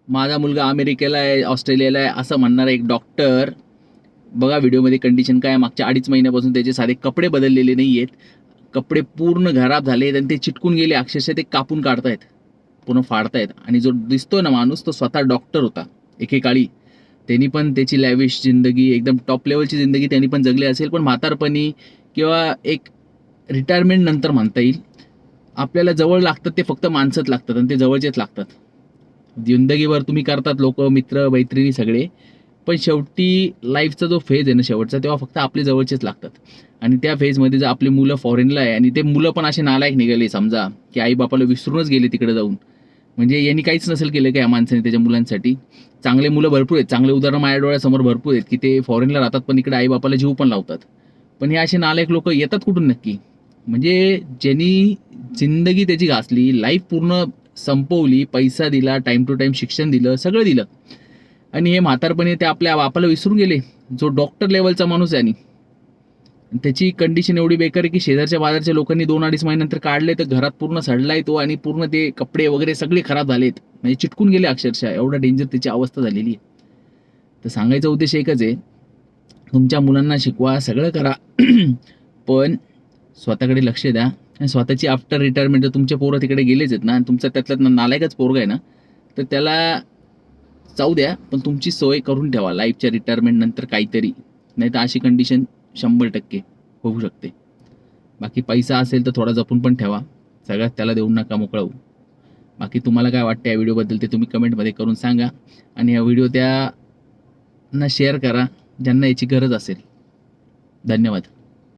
माझा मुलगा अमेरिकेला आहे, ऑस्ट्रेलियाला आहे असं म्हणणारा एक डॉक्टर, बघा व्हिडिओमध्ये कंडिशन काय, मागच्या 2.5 महिन्यापासून त्याचे साधे कपडे बदललेले नाही आहेत, कपडे पूर्ण खराब झाले आणि ते चिटकून गेले, अक्षरशः ते कापून काढतायत, पूर्ण फाडतायत. आणि जो दिसतोय ना माणूस, तो स्वतः डॉक्टर होता एकेकाळी. त्यांनी पण त्याची लॅविश जिंदगी, एकदम टॉप लेवलची जिंदगी त्यांनी पण जगली असेल, पण म्हातारपणी किंवा एक रिटायरमेंट नंतर म्हणता येईल, आपल्याला जवळ लागतात ते फक्त माणसंच लागतात आणि ते जवळचेच लागतात. जिंदगीभर तुम्ही करतात लोक, मित्र मैत्रिणी सगळे, पण शेवटी लाईफचा जो फेज आहे ना शेवटचा, तेव्हा फक्त आपले जवळचेच लागतात. आणि त्या फेजमध्ये जर आपली मुलं फॉरेनला आहे आणि ते मुलं पण असे नालायक निघाले समजा, की आई बापाला विसरूनच गेले तिकडे जाऊन, म्हणजे यांनी काहीच नसेल केलं का या माणसाने त्याच्या मुलांसाठी. चांगले मुलं भरपूर आहेत, चांगले उदाहरण माझ्या डोळ्यासमोर भरपूर आहेत, की ते फॉरेनला राहतात पण इकडे आई बापाला जीव पण लावतात. पण हे असे नालायक लोक येतात कुठून नक्की? म्हणजे ज्यांनी जिंदगी त्याची घासली, लाईफ पूर्ण संपवली, पैसा दिला, टाईम टू टाईम शिक्षण दिलं, सगळं दिलं, आणि हे म्हातारपणी ते आपल्या बापाला विसरून गेले, जो डॉक्टर लेवलचा माणूस आहे. आणि त्याची कंडिशन एवढी बेकार आहे की शेजारच्या बाजारच्या लोकांनी 2-2.5 महिन्यानंतर काढले, तर घरात पूर्ण सडलाय तो आणि पूर्ण ते कपडे वगैरे सगळे खराब झालेत, म्हणजे चिटकून गेले अक्षरशः, एवढा डेंजर त्याची अवस्था झालेली आहे. तर सांगायचा उद्देश एकच आहे, तुमच्या मुलांना शिकवा, सगळं करा, पण स्वतःकडे लक्ष द्या. आणि स्वतःची आफ्टर रिटायरमेंट, जर तुमचे पोरं तिकडे गेलेच आहेत ना आणि तुमचा त्यातल्यात नालायकच पोरगा आहे ना, तर त्याला जाऊ द्या, पण तुमची सोय करून ठेवा लाईफच्या रिटायरमेंट नंतर काहीतरी, नाही तर अशी कंडिशन 100% होऊ शकते. बाकी पैसा असेल तर थोडा जपून पण ठेवा, सगळ्यात त्याला देऊन नका मोकळं होऊ. बाकी तुम्हाला काय वाटतं या व्हिडिओबद्दल ते तुम्ही कमेंटमध्ये करून सांगा. आणि हा व्हिडिओ त्यांना शेअर करा ज्यांना याची गरज असेल. धन्यवाद.